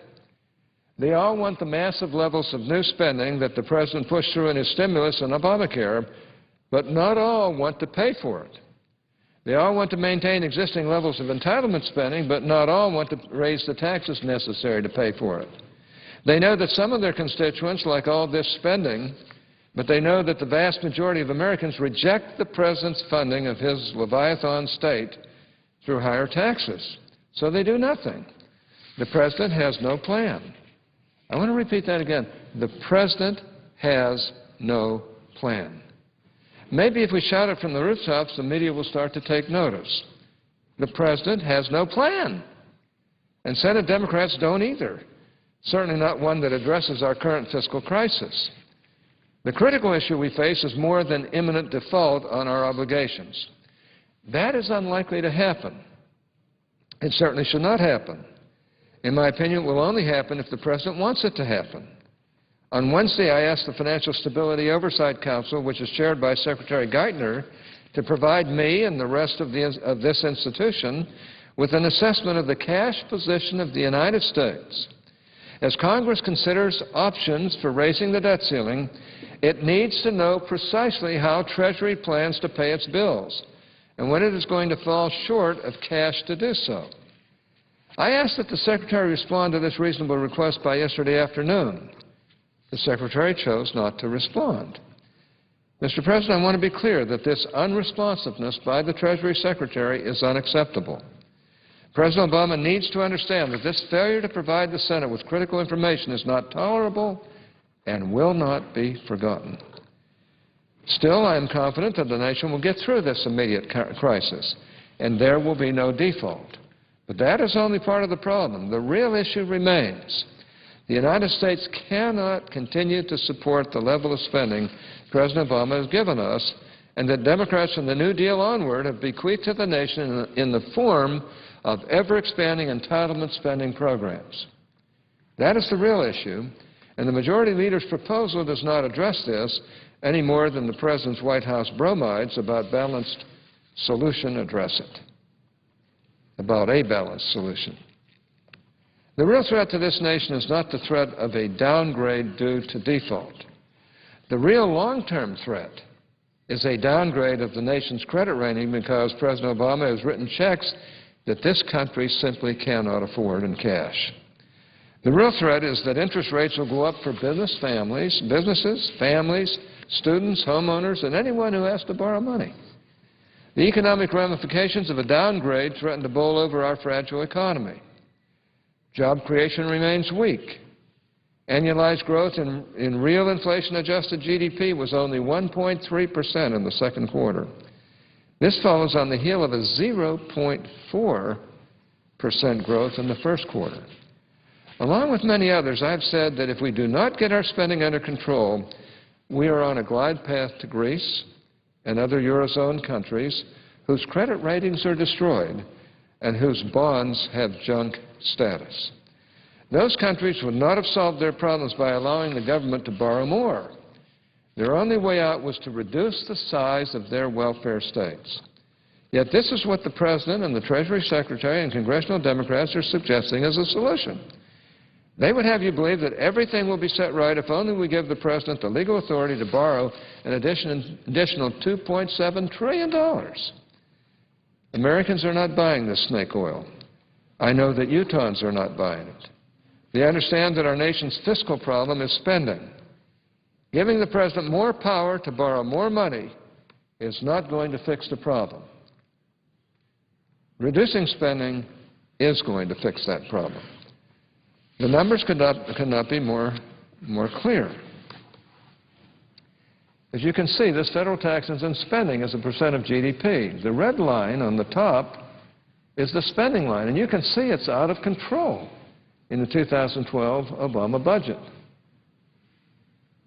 Speaker 7: They all want the massive levels of new spending that the President pushed through in his stimulus and Obamacare, but not all want to pay for it. They all want to maintain existing levels of entitlement spending, but not all want to raise the taxes necessary to pay for it. They know that some of their constituents like all this spending, but they know that the vast majority of Americans reject the President's funding of his Leviathan state through higher taxes. So they do nothing. The President has no plan. I want to repeat that again. The President has no plan. Maybe if we shout it from the rooftops, the media will start to take notice. The President has no plan. And Senate Democrats don't either. Certainly not one that addresses our current fiscal crisis. The critical issue we face is more than imminent default on our obligations. That is unlikely to happen. It certainly should not happen. In my opinion, it will only happen if the President wants it to happen. On Wednesday, I asked the Financial Stability Oversight Council, which is chaired by Secretary Geithner, to provide me and the rest of this institution with an assessment of the cash position of the United States. As Congress considers options for raising the debt ceiling, it needs to know precisely how Treasury plans to pay its bills and when it is going to fall short of cash to do so. I asked that the Secretary respond to this reasonable request by yesterday afternoon. The Secretary chose not to respond. Mr. President, I want to be clear that this unresponsiveness by the Treasury Secretary is unacceptable. President Obama needs to understand that this failure to provide the Senate with critical information is not tolerable and will not be forgotten. Still, I am confident that the nation will get through this immediate crisis, and there will be no default. But that is only part of the problem. The real issue remains. The United States cannot continue to support the level of spending President Obama has given us and that Democrats from the New Deal onward have bequeathed to the nation in the form of ever-expanding entitlement spending programs. That is the real issue, and the Majority Leader's proposal does not address this any more than the President's White House bromides about balanced solution address it, about a balanced solution. The real threat to this nation is not the threat of a downgrade due to default. The real long-term threat is a downgrade of the nation's credit rating because President Obama has written checks that this country simply cannot afford in cash. The real threat is that interest rates will go up for businesses, families, students, homeowners, and anyone who has to borrow money. The economic ramifications of a downgrade threaten to bowl over our fragile economy. Job creation remains weak. Annualized growth in real inflation-adjusted GDP was only 1.3% in the second quarter. This follows on the heel of a 0.4% growth in the first quarter. Along with many others, I've said that if we do not get our spending under control, we are on a glide path to Greece and other Eurozone countries whose credit ratings are destroyed and whose bonds have junk status. Those countries would not have solved their problems by allowing the government to borrow more. Their only way out was to reduce the size of their welfare states. Yet this is what the President and the Treasury Secretary and congressional Democrats are suggesting as a solution. They would have you believe that everything will be set right if only we give the President the legal authority to borrow an additional $2.7 trillion. Americans are not buying this snake oil. I know that Utahns are not buying it. They understand that our nation's fiscal problem is spending. Giving the President more power to borrow more money is not going to fix the problem. Reducing spending is going to fix that problem. The numbers could not be more clear. As you can see, this federal taxes and spending is a percent of GDP. The red line on the top is the spending line, and you can see it's out of control in the 2012 Obama budget.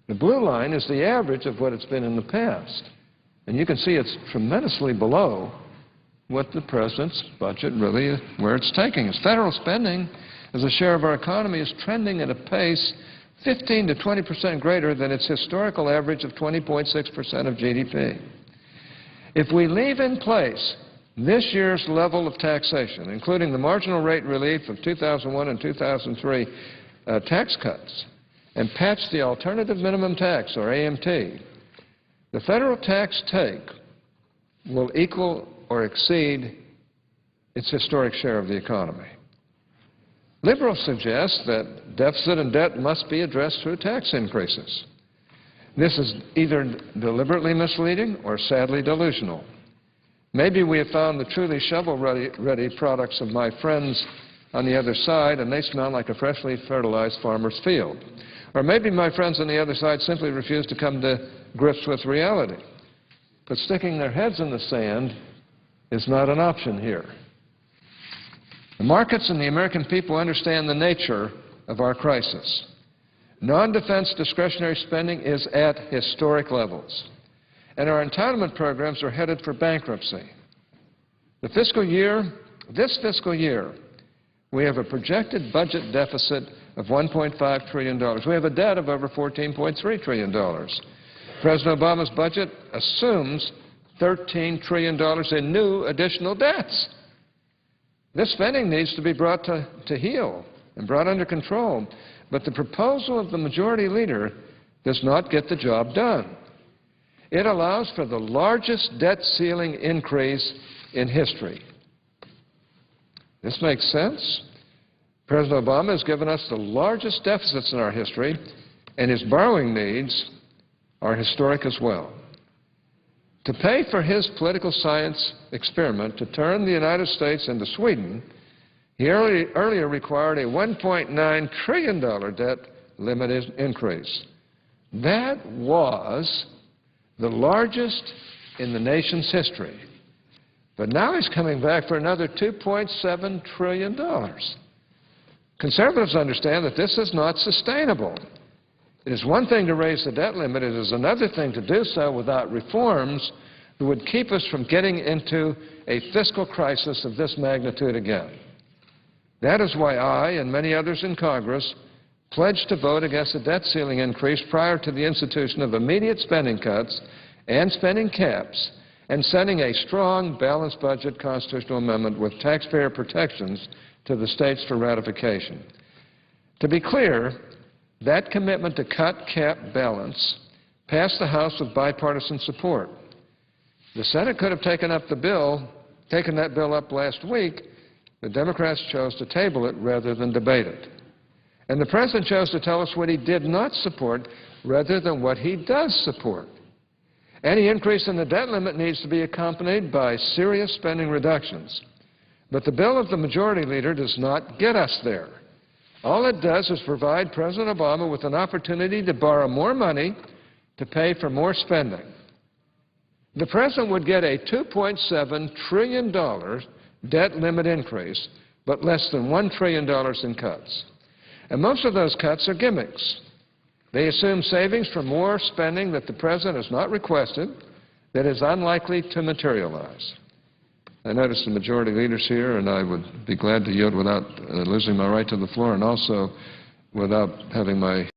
Speaker 7: The blue line is the average of what it's been in the past, and you can see it's tremendously below what the President's budget really, where it's taking us. Federal spending as a share of our economy is trending at a pace 15 to 20% greater than its historical average of 20.6% of GDP. If we leave in place this year's level of taxation, including the marginal rate relief of 2001 and 2003 tax cuts, and patch the alternative minimum tax, or AMT, the federal tax take will equal or exceed its historic share of the economy. Liberals suggest that deficit and debt must be addressed through tax increases. This is either deliberately misleading or sadly delusional. Maybe we have found the truly shovel-ready products of my friends on the other side, and they smell like a freshly fertilized farmer's field. Or maybe my friends on the other side simply refuse to come to grips with reality. But sticking their heads in the sand is not an option here. The markets and the American people understand the nature of our crisis. Non-defense discretionary spending is at historic levels, and our entitlement programs are headed for bankruptcy. This fiscal year, we have a projected budget deficit of $1.5 trillion. We have a debt of over $14.3 trillion. President Obama's budget assumes $13 trillion in new additional debts. This spending needs to be brought to heel and brought under control, but the proposal of the majority leader does not get the job done. It allows for the largest debt ceiling increase in history. This makes sense. President Obama has given us the largest deficits in our history, and his borrowing needs are historic as well. To pay for his political science experiment to turn the United States into Sweden, he earlier required a $1.9 trillion debt limit increase. That was the largest in the nation's history. But now he's coming back for another $2.7 trillion. Conservatives understand that this is not sustainable. It is one thing to raise the debt limit. It is another thing to do so without reforms that would keep us from getting into a fiscal crisis of this magnitude again. That is why I and many others in Congress pledged to vote against the debt ceiling increase prior to the institution of immediate spending cuts and spending caps and sending a strong, balanced budget constitutional amendment with taxpayer protections to the states for ratification. To be clear, that commitment to cut, cap, balance passed the House with bipartisan support. The Senate could have taken that bill up last week. The Democrats chose to table it rather than debate it. And the President chose to tell us what he did not support rather than what he does support. Any increase in the debt limit needs to be accompanied by serious spending reductions. But the bill of the majority leader does not get us there. All it does is provide President Obama with an opportunity to borrow more money to pay for more spending. The President would get a $2.7 trillion debt limit increase, but less than $1 trillion in cuts. And most of those cuts are gimmicks. They assume savings from more spending that the President has not requested, that is unlikely to materialize. I notice the majority leaders here, and I would be glad to yield without losing my right to the floor and also without having my